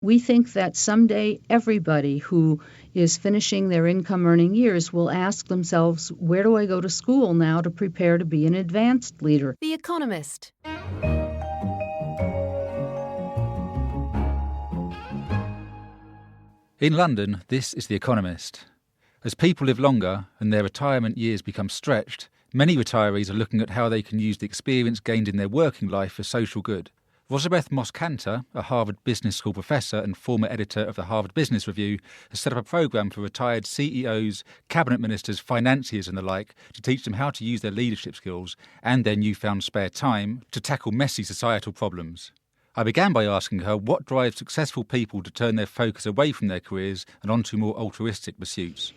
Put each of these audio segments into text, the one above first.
We think that someday everybody who is finishing their income-earning years will ask themselves, where do I go to school now to prepare to be an advanced leader? The Economist. In London, this is The Economist. As people live longer and their retirement years become stretched, many retirees are looking at how they can use the experience gained in their working life for social good. Rosabeth Moss-Kanter, a Harvard Business School professor and former editor of the Harvard Business Review, has set up a programme for retired CEOs, cabinet ministers, financiers and the like to teach them how to use their leadership skills and their newfound spare time to tackle messy societal problems. I began by asking her what drives successful people to turn their focus away from their careers and onto more altruistic pursuits.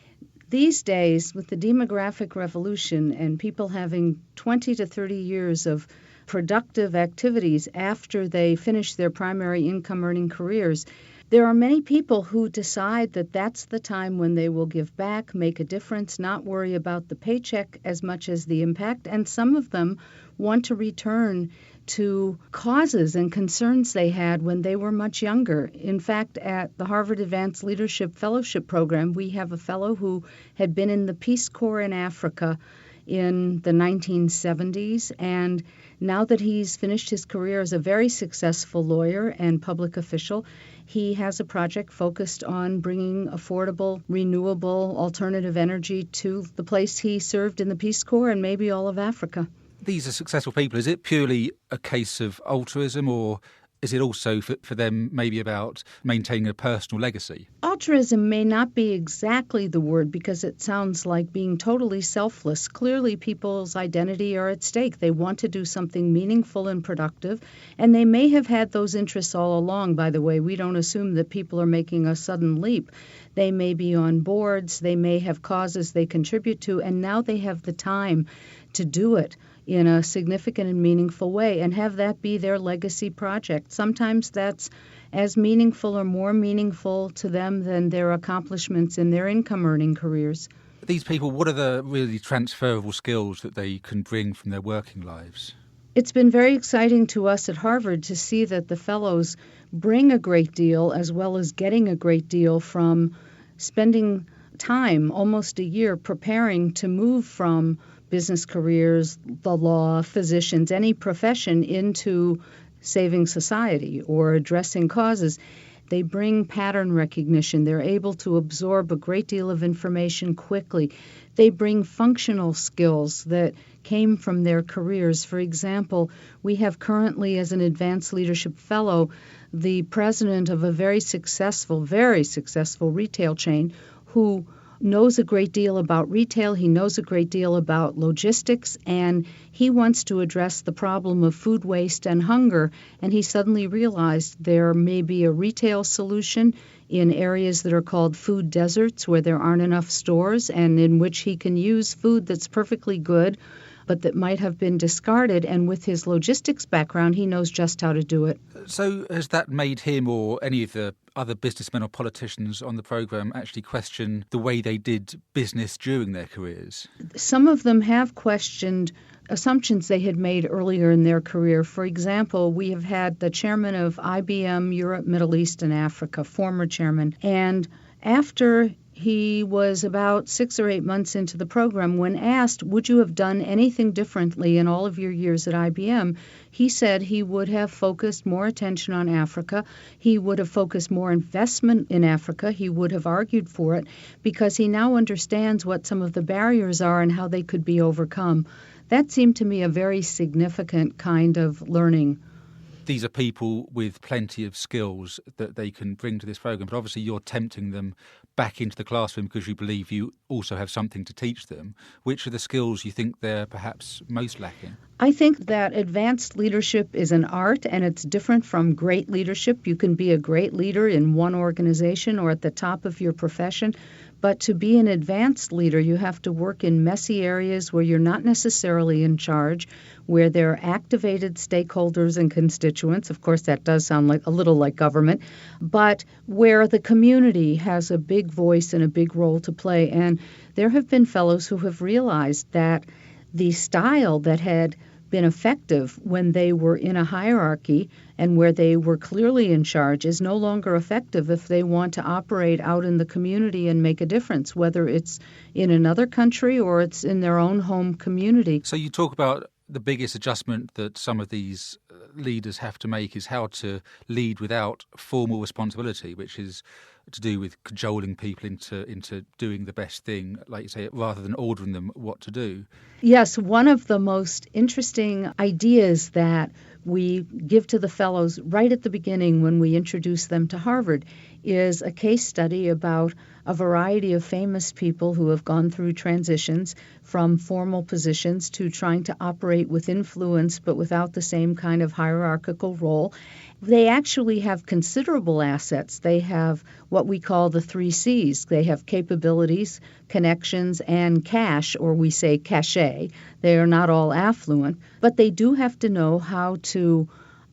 These days, with the demographic revolution and people having 20 to 30 years of productive activities after they finish their primary income-earning careers, there are many people who decide that that's the time when they will give back, make a difference, not worry about the paycheck as much as the impact, and some of them want to return to causes and concerns they had when they were much younger. In fact, at the Harvard Advanced Leadership Fellowship Program, we have a fellow who had been in the Peace Corps in Africa in the 1970s, and now that he's finished his career as a very successful lawyer and public official, he has a project focused on bringing affordable, renewable, alternative energy to the place he served in the Peace Corps and maybe all of Africa. These are successful people. Is it purely a case of altruism, or is it also for them maybe about maintaining a personal legacy? Altruism may not be exactly the word because it sounds like being totally selfless. Clearly, people's identity are at stake. They want to do something meaningful and productive, and they may have had those interests all along, by the way. We don't assume that people are making a sudden leap. They may be on boards, they may have causes they contribute to, and now they have the time to do it in a significant and meaningful way and have that be their legacy project. Sometimes that's as meaningful or more meaningful to them than their accomplishments in their income-earning careers. These people, what are the really transferable skills that they can bring from their working lives? It's been very exciting to us at Harvard to see that the fellows bring a great deal as well as getting a great deal from spending time, almost a year, preparing to move from business careers, the law, physicians, any profession into saving society or addressing causes. They bring pattern recognition. They're able to absorb a great deal of information quickly. They bring functional skills that came from their careers. For example, we have currently as an advanced leadership fellow the president of a very successful retail chain who knows a great deal about retail, he knows a great deal about logistics, and he wants to address the problem of food waste and hunger, and he suddenly realized there may be a retail solution in areas that are called food deserts where there aren't enough stores and in which he can use food that's perfectly good but that might have been discarded, and with his logistics background, he knows just how to do it. So has that made him or any of the other businessmen or politicians on the programme actually question the way they did business during their careers? Some of them have questioned assumptions they had made earlier in their career. For example, we have had the chairman of IBM Europe, Middle East, and Africa, former chairman, and after he was about 6 or 8 months into the program, when asked, would you have done anything differently in all of your years at IBM, he said he would have focused more attention on Africa. He would have focused more investment in Africa. He would have argued for it because he now understands what some of the barriers are and how they could be overcome. That seemed to me a very significant kind of learning. These are people with plenty of skills that they can bring to this programme, but obviously you're tempting them back into the classroom because you believe you also have something to teach them. Which are the skills you think they're perhaps most lacking? I think that advanced leadership is an art, and it's different from great leadership. You can be a great leader in one organization or at the top of your profession, but to be an advanced leader, you have to work in messy areas where you're not necessarily in charge, where there are activated stakeholders and constituents. Of course, that does sound like a little like government, but where the community has a big voice and a big role to play. And there have been fellows who have realized that the style that had been effective when they were in a hierarchy and where they were clearly in charge is no longer effective if they want to operate out in the community and make a difference, whether it's in another country or it's in their own home community. So you talk about the biggest adjustment that some of these leaders have to make is how to lead without formal responsibility, which is to do with cajoling people into doing the best thing, like you say, rather than ordering them what to do. Yes, one of the most interesting ideas that we give to the fellows right at the beginning when we introduce them to Harvard is a case study about a variety of famous people who have gone through transitions from formal positions to trying to operate with influence but without the same kind of hierarchical role. They actually have considerable assets. They have what we call the 3 C's. They have capabilities, connections, and cash, or we say cachet. They are not all affluent, but they do have to know how to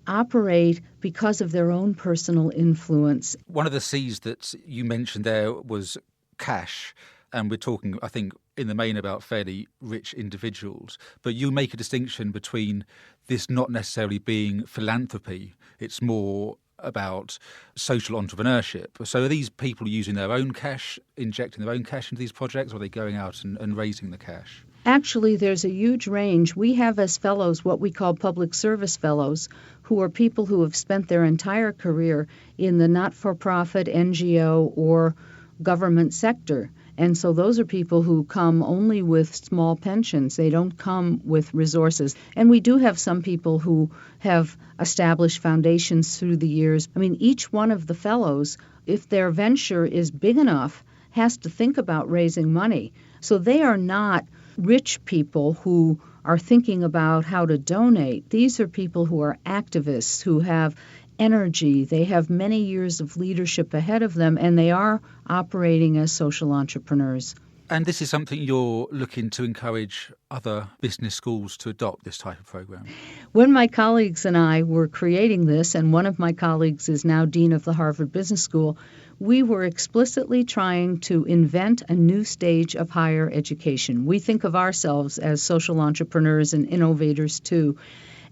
operate because of their own personal influence. One of the C's that you mentioned there was cash, and we're talking, I think, in the main about fairly rich individuals. But you make a distinction between this not necessarily being philanthropy. It's more about social entrepreneurship. So are these people using their own cash, injecting their own cash into these projects, or are they going out and raising the cash? Actually, there's a huge range. We have as fellows what we call public service fellows, who are people who have spent their entire career in the not-for-profit, NGO, or government sector. And so those are people who come only with small pensions. They don't come with resources. And we do have some people who have established foundations through the years. I mean, each one of the fellows, if their venture is big enough, has to think about raising money. So they are not rich people who are thinking about how to donate. These are people who are activists, who have energy. They have many years of leadership ahead of them, and they are operating as social entrepreneurs. And this is something you're looking to encourage other business schools to adopt, this type of program? When my colleagues and I were creating this, and one of my colleagues is now dean of the Harvard Business School, we were explicitly trying to invent a new stage of higher education. We think of ourselves as social entrepreneurs and innovators too.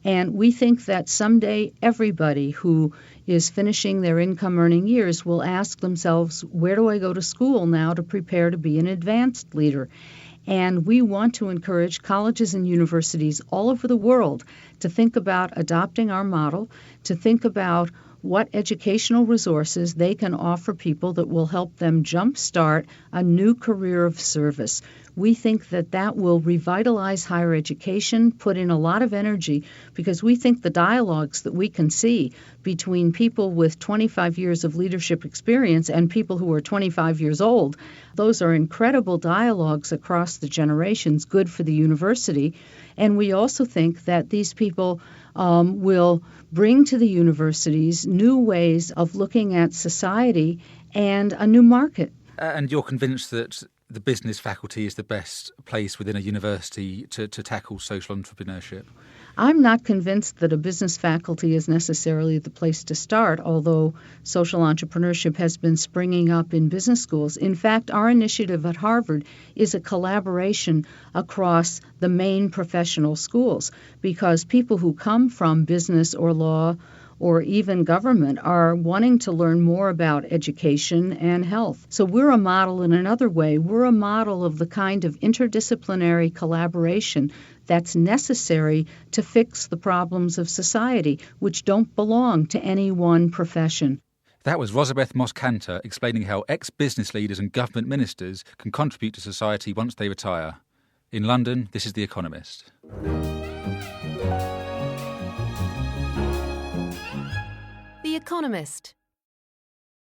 And we think that someday everybody who is finishing their income-earning years will ask themselves, where do I go to school now to prepare to be an advanced leader? And we want to encourage colleges and universities all over the world to think about adopting our model, to think about what educational resources they can offer people that will help them jumpstart a new career of service. We think that that will revitalize higher education, put in a lot of energy, because we think the dialogues that we can see between people with 25 years of leadership experience and people who are 25 years old, those are incredible dialogues across the generations, good for the university. And we also think that these people will bring to the universities new ways of looking at society and a new market. And you're convinced that the business faculty is the best place within a university to tackle social entrepreneurship? I'm not convinced that a business faculty is necessarily the place to start, although social entrepreneurship has been springing up in business schools. In fact, our initiative at Harvard is a collaboration across the main professional schools, because people who come from business or law or even government are wanting to learn more about education and health. So we're a model in another way. We're a model of the kind of interdisciplinary collaboration that's necessary to fix the problems of society, which don't belong to any one profession. That was Rosabeth Moss-Kanter explaining how ex-business leaders and government ministers can contribute to society once they retire. In London, this is The Economist. The Economist.